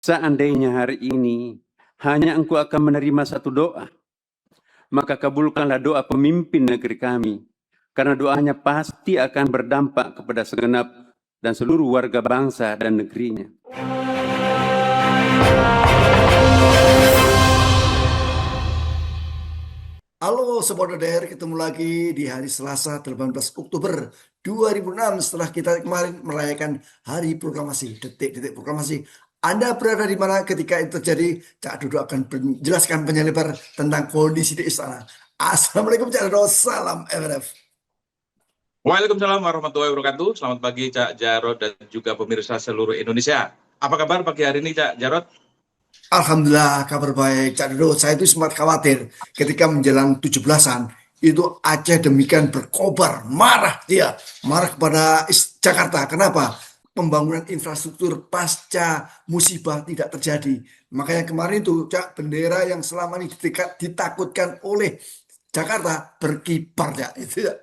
Seandainya hari ini hanya Engkau akan menerima satu doa, maka kabulkanlah doa pemimpin negeri kami, karena doanya pasti akan berdampak kepada segenap dan seluruh warga bangsa dan negerinya. Halo Sobat DDR, ketemu lagi di hari Selasa 18 Oktober 2006 setelah kita kemarin merayakan Hari Proklamasi, detik-detik proklamasi. Anda berada di mana ketika itu terjadi? Cak Dodo akan menjelaskan penyelebar tentang kondisi di istana. Assalamualaikum Cak Dodo, salam MNF. Waalaikumsalam warahmatullahi wabarakatuh. Selamat pagi Cak Jarod dan juga pemirsa seluruh Indonesia. Apa kabar pagi hari ini Cak Jarod? Alhamdulillah kabar baik Cak Dodo. Saya itu sempat khawatir ketika menjelang 17-an itu Aceh demikian berkobar, marah kepada Jakarta. Kenapa? Pembangunan infrastruktur pasca musibah tidak terjadi. Makanya kemarin itu Cak, bendera yang selama ini ditakutkan oleh Jakarta berkibar ya itu ya.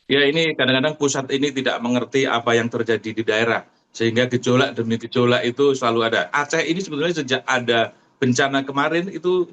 Ya, ini kadang-kadang pusat ini tidak mengerti apa yang terjadi di daerah, sehingga gejolak demi gejolak itu selalu ada. Aceh ini sebetulnya sejak ada bencana kemarin itu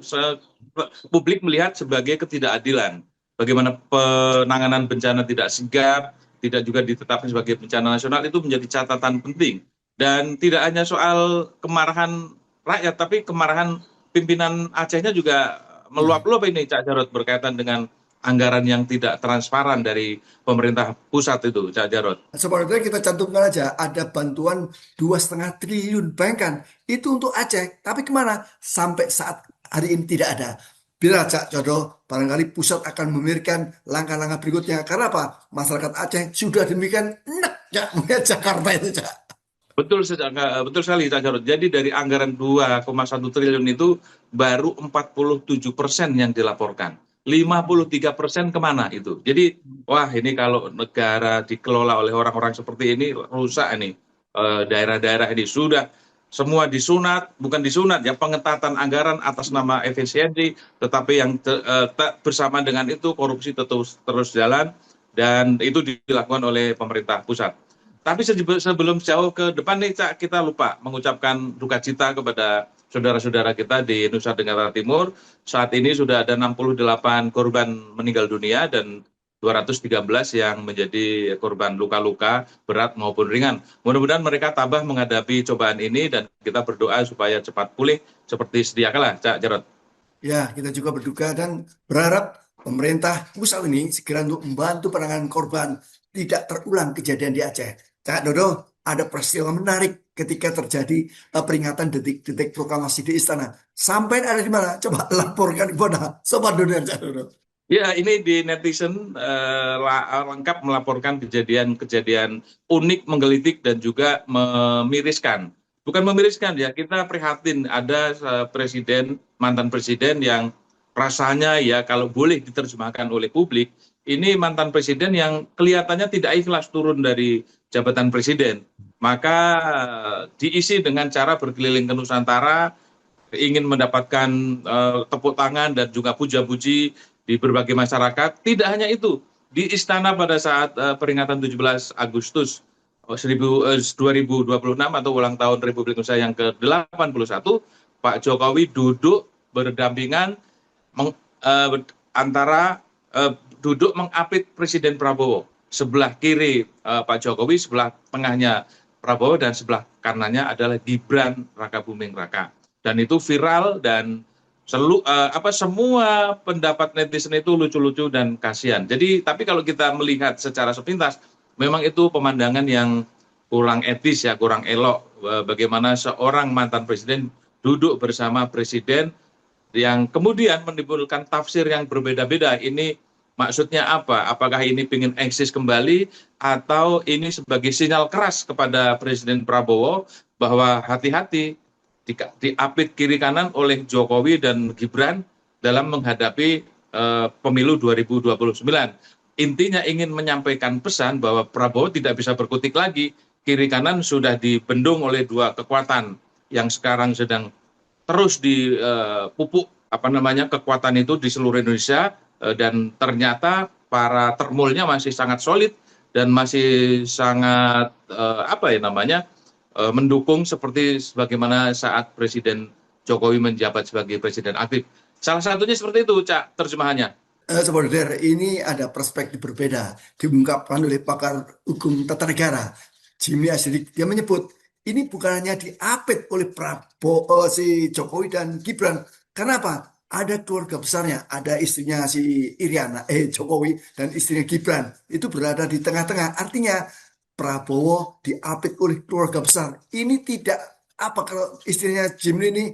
publik melihat sebagai ketidakadilan. Bagaimana penanganan bencana tidak sigap, tidak juga ditetapkan sebagai bencana nasional, itu menjadi catatan penting. Dan tidak hanya soal kemarahan rakyat, tapi kemarahan pimpinan Acehnya juga meluap-luap ini Cak Jarod, berkaitan dengan anggaran yang tidak transparan dari pemerintah pusat itu, Cak Jarod. Sebenarnya kita cantumkan aja ada bantuan 2,5 triliun, bayangkan itu untuk Aceh, tapi kemana? Sampai saat hari ini tidak ada. Bila Cak Jodoh, barangkali pusat akan memikirkan langkah-langkah berikutnya. Karena apa? Masyarakat Aceh sudah demikian enak ya melihat Jakarta itu, Cak. Betul sekali Cak Jarod. Jadi dari anggaran 2,1 triliun itu baru 47% yang dilaporkan. 53% kemana itu? Jadi wah, ini kalau negara dikelola oleh orang-orang seperti ini rusak ini. Daerah-daerah ini sudah semua disunat, bukan disunat ya, pengetatan anggaran atas nama efisiensi, tetapi yang bersama dengan itu korupsi terus jalan, dan itu dilakukan oleh pemerintah pusat. Tapi sebelum jauh ke depan nih Cak, kita lupa mengucapkan duka cita kepada saudara-saudara kita di Nusa Tenggara Timur. Saat ini sudah ada 68 korban meninggal dunia dan 213 yang menjadi korban luka-luka berat maupun ringan. Mudah-mudahan mereka tabah menghadapi cobaan ini dan kita berdoa supaya cepat pulih seperti sedia kala, Cak Jarod. Ya, kita juga berduka dan berharap pemerintah pusat ini segera untuk membantu penanganan korban, tidak terulang kejadian di Aceh. Cak Dodo, ada peristiwa menarik ketika terjadi peringatan detik-detik proklamasi di istana. Sampai ada di mana? Coba laporkan kepada Sobat Dunia, Cak Dodo. Ya, ini di netizen lengkap melaporkan kejadian-kejadian unik, menggelitik, dan juga memiriskan. Bukan memiriskan ya, kita prihatin ada mantan presiden yang rasanya ya kalau boleh diterjemahkan oleh publik, ini mantan presiden yang kelihatannya tidak ikhlas turun dari jabatan presiden. Maka diisi dengan cara berkeliling ke Nusantara, ingin mendapatkan tepuk tangan dan juga puja-puji di berbagai masyarakat. Tidak hanya itu, di istana pada saat peringatan 17 Agustus 2026 atau ulang tahun Republik Indonesia yang ke-81, Pak Jokowi duduk berdampingan duduk mengapit Presiden Prabowo. Sebelah kiri Pak Jokowi, sebelah tengahnya Prabowo, dan sebelah kanannya adalah Gibran Rakabuming Raka. Dan itu viral dan semua pendapat netizen itu lucu-lucu dan kasihan. Jadi, tapi kalau kita melihat secara sepintas, memang itu pemandangan yang kurang etis ya, kurang elok. Bagaimana seorang mantan presiden duduk bersama presiden yang kemudian menimbulkan tafsir yang berbeda-beda. Ini maksudnya apa? Apakah ini ingin eksis kembali atau ini sebagai sinyal keras kepada Presiden Prabowo bahwa hati-hati diapit kiri kanan oleh Jokowi dan Gibran dalam menghadapi pemilu 2029. Intinya ingin menyampaikan pesan bahwa Prabowo tidak bisa berkutik lagi. Kiri kanan sudah dibendung oleh dua kekuatan yang sekarang sedang terus dipupuk kekuatan itu di seluruh Indonesia, dan ternyata para termulnya masih sangat solid dan masih sangat mendukung seperti sebagaimana saat Presiden Jokowi menjabat sebagai presiden aktif. Salah satunya seperti itu, Cak, terjemahannya. Saudara, ini ada perspektif berbeda diungkapkan oleh pakar hukum tata negara Jimmy Asidik. Dia menyebut ini bukan hanya diapit oleh Prabowo, si Jokowi dan Gibran. Kenapa? Ada keluarga besarnya, ada istrinya si Iriana, Jokowi dan istrinya Gibran itu berada di tengah-tengah. Artinya Prabowo diapit oleh keluarga besar. Ini tidak apa kalau istrinya Jimmy ini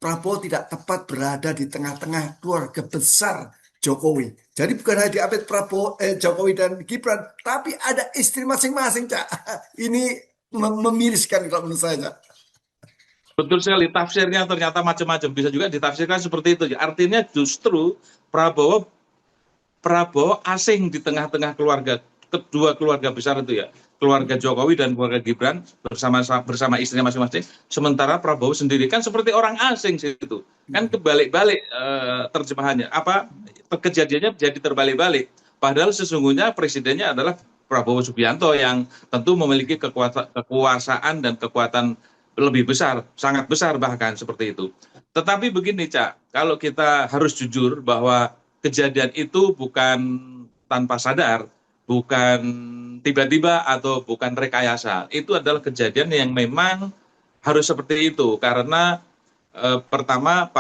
Prabowo tidak tepat berada di tengah-tengah keluarga besar Jokowi. Jadi bukan hanya diapit Prabowo, Jokowi dan Gibran, tapi ada istri masing-masing, Cak. Ini memiriskan kalau menurut saya, Cak. Betul sekali, tafsirnya ternyata macam-macam. Bisa juga ditafsirkan seperti itu. Artinya justru Prabowo asing di tengah-tengah kedua keluarga besar itu ya. Keluarga Jokowi dan keluarga Gibran bersama istrinya masing-masing. Sementara Prabowo sendiri kan seperti orang asing situ. Kan kebalik-balik terjemahannya. Kejadiannya jadi terbalik-balik. Padahal sesungguhnya presidennya adalah Prabowo Subianto yang tentu memiliki kekuasaan dan kekuatan lebih besar, sangat besar bahkan seperti itu. Tetapi begini, Cak, kalau kita harus jujur bahwa kejadian itu bukan tanpa sadar, bukan tiba-tiba atau bukan rekayasa. Itu adalah kejadian yang memang harus seperti itu karena pertama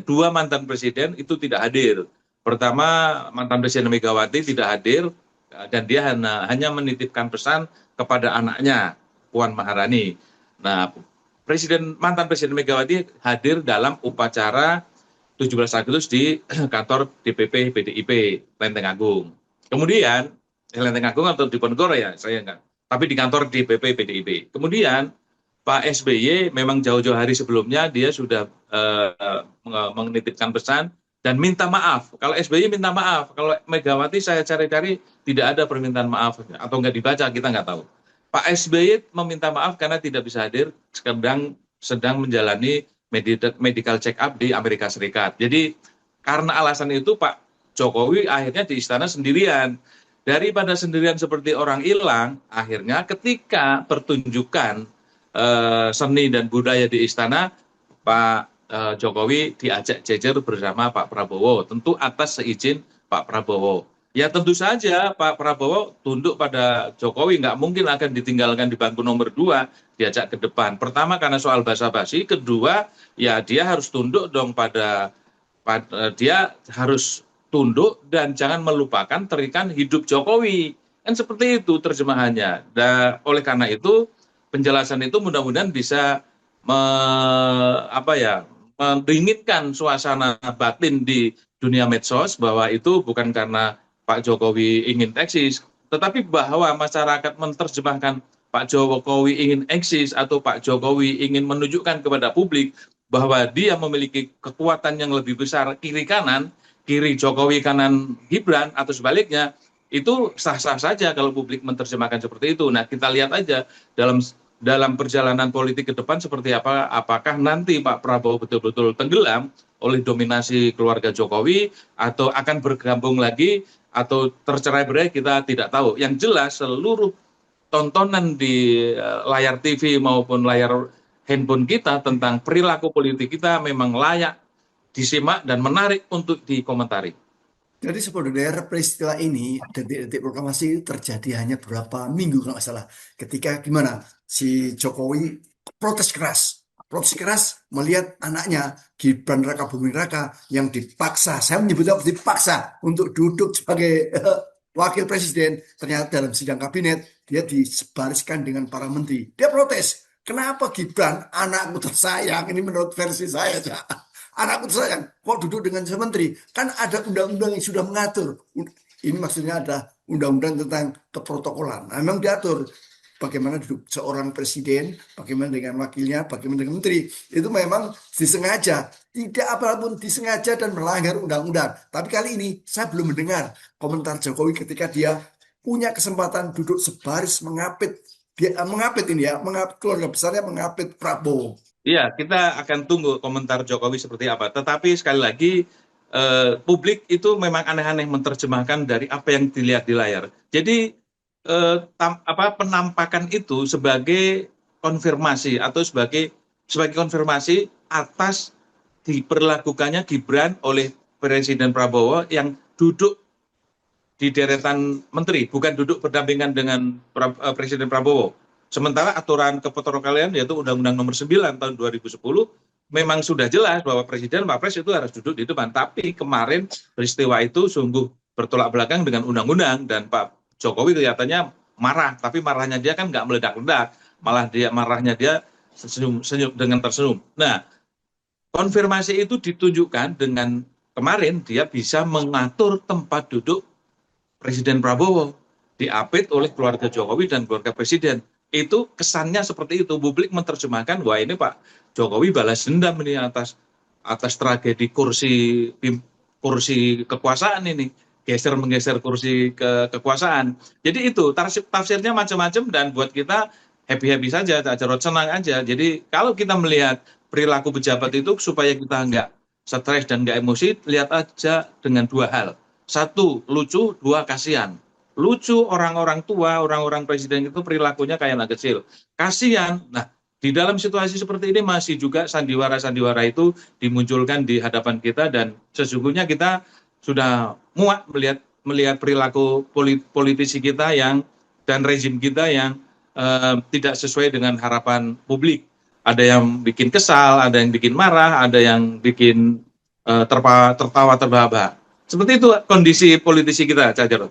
dua mantan presiden itu tidak hadir. Pertama mantan presiden Megawati tidak hadir dan dia hanya menitipkan pesan kepada anaknya Puan Maharani. Nah, mantan presiden Megawati hadir dalam upacara 17 Agustus di kantor DPP PDIP Lenteng Agung. Kemudian Lenteng Agung atau Diponegoro ya, saya enggak. Tapi di kantor DPP PDIP. Kemudian Pak SBY memang jauh-jauh hari sebelumnya dia sudah menitipkan pesan dan minta maaf. Kalau SBY minta maaf, kalau Megawati saya cari-cari tidak ada permintaan maaf atau enggak dibaca, kita enggak tahu. Pak SBY meminta maaf karena tidak bisa hadir, sedang menjalani medical check up di Amerika Serikat. Jadi karena alasan itu Pak Jokowi akhirnya di istana sendirian. Daripada sendirian seperti orang hilang, akhirnya ketika pertunjukan seni dan budaya di istana, Pak Jokowi diajak jejer bersama Pak Prabowo, tentu atas seizin Pak Prabowo. Ya tentu saja Pak Prabowo tunduk pada Jokowi, nggak mungkin akan ditinggalkan di bangku nomor 2, diajak ke depan. Pertama karena soal basa-basi, kedua ya dia harus tunduk dong dia harus tunduk dan jangan melupakan terikan hidup Jokowi. Kan seperti itu terjemahannya. Dan oleh karena itu penjelasan itu mudah-mudahan bisa mendinginkan suasana batin di dunia medsos bahwa itu bukan karena Pak Jokowi ingin eksis, tetapi bahwa masyarakat menerjemahkan Pak Jokowi ingin eksis atau Pak Jokowi ingin menunjukkan kepada publik bahwa dia memiliki kekuatan yang lebih besar kiri Jokowi kanan Gibran atau sebaliknya, itu sah-sah saja kalau publik menerjemahkan seperti itu. Nah kita lihat aja dalam perjalanan politik ke depan seperti apa, apakah nanti Pak Prabowo betul-betul tenggelam oleh dominasi keluarga Jokowi atau akan bergabung lagi atau tercerai-berai, kita tidak tahu. Yang jelas seluruh tontonan di layar TV maupun layar handphone kita tentang perilaku politik kita memang layak disimak dan menarik untuk dikomentari. Jadi sebenarnya peristiwa ini, detik-detik proklamasi terjadi hanya beberapa minggu kalau nggak salah. Ketika gimana si Jokowi protes keras melihat anaknya Gibran Raka Buming Raka yang dipaksa, saya menyebutnya dipaksa untuk duduk sebagai wakil presiden. Ternyata dalam sidang kabinet dia disebariskan dengan para menteri. Dia protes, kenapa Gibran anakku tersayang, ini menurut versi saya, anakku tersayang kok duduk dengan menteri, kan ada undang-undang yang sudah mengatur. Ini maksudnya ada undang-undang tentang keprotokolan. Nah, memang diatur bagaimana duduk seorang presiden, bagaimana dengan wakilnya, bagaimana dengan menteri. Itu memang disengaja, tidak apapun disengaja dan melanggar undang-undang. Tapi kali ini saya belum mendengar komentar Jokowi ketika dia punya kesempatan duduk sebaris mengapit keluarga besarnya mengapit Prabowo. Iya, kita akan tunggu komentar Jokowi seperti apa. Tetapi sekali lagi publik itu memang aneh-aneh menerjemahkan dari apa yang dilihat di layar. Jadi penampakan itu sebagai konfirmasi atau sebagai konfirmasi atas diperlakukannya Gibran oleh Presiden Prabowo yang duduk di deretan menteri, bukan duduk berdampingan dengan Presiden Prabowo. Sementara aturan kepetroleran yaitu Undang-Undang Nomor 9 tahun 2010 memang sudah jelas bahwa Presiden Wapres itu harus duduk di depan. Tapi kemarin peristiwa itu sungguh bertolak belakang dengan undang-undang dan Pak Jokowi kelihatannya marah, tapi marahnya dia kan nggak meledak-ledak, malah marahnya dia senyum dengan tersenyum. Nah, konfirmasi itu ditunjukkan dengan kemarin dia bisa mengatur tempat duduk Presiden Prabowo, diapit oleh keluarga Jokowi dan keluarga Presiden. Itu kesannya seperti itu. Publik menerjemahkan, wah ini Pak Jokowi balas dendam ini atas tragedi kursi kekuasaan ini, menggeser kursi kekuasaan. Jadi itu tafsirnya macam-macam dan buat kita happy saja, Cak Jarod, senang aja. Jadi kalau kita melihat perilaku pejabat itu supaya kita nggak stres dan nggak emosi, lihat aja dengan dua hal. Satu, lucu, dua, kasihan. Lucu, orang-orang tua, orang-orang presiden itu perilakunya kayak anak kecil. Kasihan, nah di dalam situasi seperti ini masih juga sandiwara-sandiwara itu dimunculkan di hadapan kita dan sesungguhnya kita sudah muak melihat perilaku politisi kita dan rezim kita yang tidak sesuai dengan harapan publik. Ada yang bikin kesal, ada yang bikin marah, ada yang bikin tertawa terbahak-bahak. Seperti itu kondisi politisi kita, Cak Jarod.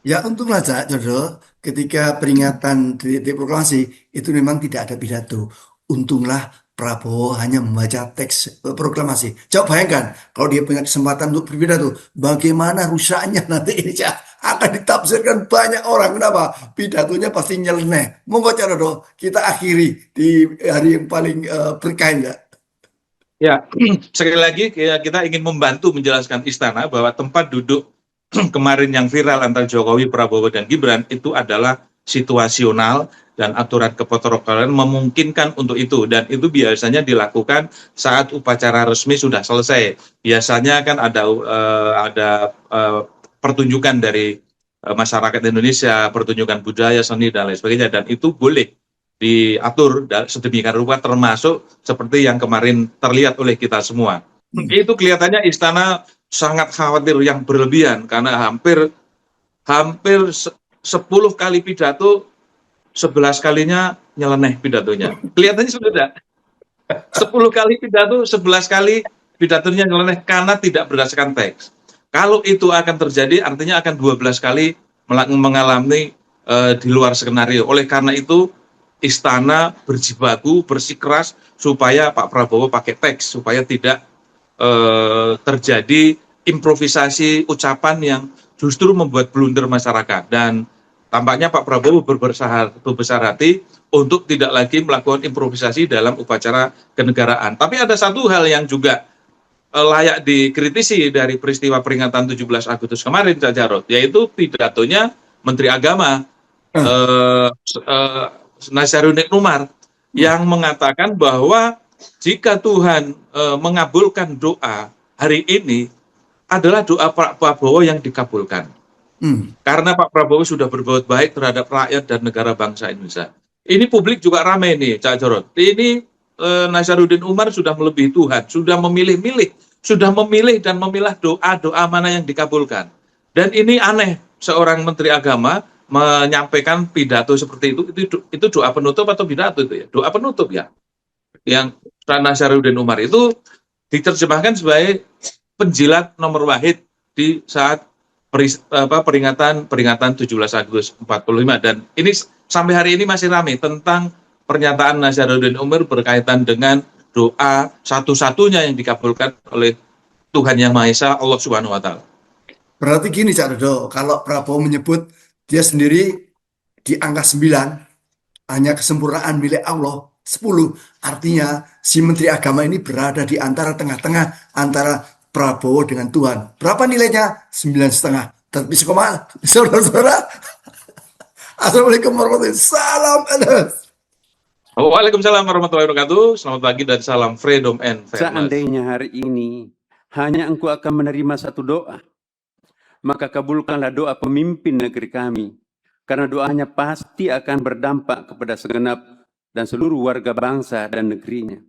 Ya untunglah Cak Jodo, ketika peringatan di proklamasi itu memang tidak ada pidato. Untunglah Prabowo hanya membaca teks proklamasi. Coba bayangkan kalau dia punya kesempatan untuk berpidato, bagaimana rusaknya nanti ini Cak akan ditafsirkan banyak orang. Kenapa? Pidatonya pasti nyeleneh. Monggo Cak Jodo, kita akhiri di hari yang paling berkah ya. Ya, sekali lagi kita ingin membantu menjelaskan istana bahwa tempat duduk kemarin yang viral antara Jokowi, Prabowo, dan Gibran itu adalah situasional dan aturan kepetroleran memungkinkan untuk itu dan itu biasanya dilakukan saat upacara resmi sudah selesai. Biasanya kan ada pertunjukan dari masyarakat Indonesia, pertunjukan budaya, seni dan lain sebagainya dan itu boleh diatur sedemikian rupa termasuk seperti yang kemarin terlihat oleh kita semua. Itu kelihatannya istana sangat khawatir yang berlebihan karena hampir 10 kali pidato 11 kalinya nyeleneh pidatonya. Kelihatannya sudah 10 kali pidato 11 kali pidatonya nyeleneh karena tidak berdasarkan teks. Kalau itu akan terjadi artinya akan 12 kali mengalami di luar skenario. Oleh karena itu istana berjibaku bersikeras supaya Pak Prabowo pakai teks supaya tidak terjadi improvisasi ucapan yang justru membuat blunder masyarakat dan tampaknya Pak Prabowo berbesar hati untuk tidak lagi melakukan improvisasi dalam upacara kenegaraan. Tapi ada satu hal yang juga layak dikritisi dari peristiwa peringatan 17 Agustus kemarin, Cak Jarod, yaitu pidatonya Menteri Agama Nazaruddin Umar yang mengatakan bahwa jika Tuhan mengabulkan doa hari ini adalah doa Pak Prabowo yang dikabulkan. Karena Pak Prabowo sudah berbuat baik terhadap rakyat dan negara bangsa Indonesia. Ini publik juga ramai nih, Cak Jarod. Ini Nazaruddin Umar sudah melebihi Tuhan, sudah memilih dan memilah doa mana yang dikabulkan. Dan ini aneh, seorang Menteri Agama menyampaikan pidato seperti itu doa penutup atau pidato itu ya? Doa penutup ya. Yang Nazaruddin Umar itu diterjemahkan sebagai penjilat nomor wahid di saat peringatan 17 Agustus 45 dan ini sampai hari ini masih ramai tentang pernyataan Nazaruddin Umar berkaitan dengan doa satu-satunya yang dikabulkan oleh Tuhan Yang Maha Esa, Allah Subhanahu wa taala. Berarti gini Cak Dodo, kalau Prabowo menyebut dia sendiri di angka 9 hanya kesempurnaan milik Allah 10, artinya si Menteri Agama ini berada di antara tengah-tengah antara Prabowo dengan Tuhan. Berapa nilainya? 9,5. Tapi saudara-saudara, Assalamualaikum warahmatullahi wabarakatuh. Salam. Waalaikumsalam warahmatullahi wabarakatuh. Selamat pagi dan salam freedom and fairness. Seandainya hari ini hanya Engkau akan menerima satu doa, maka kabulkanlah doa pemimpin negeri kami. karena doanya pasti akan berdampak kepada segenap dan seluruh warga bangsa dan negerinya.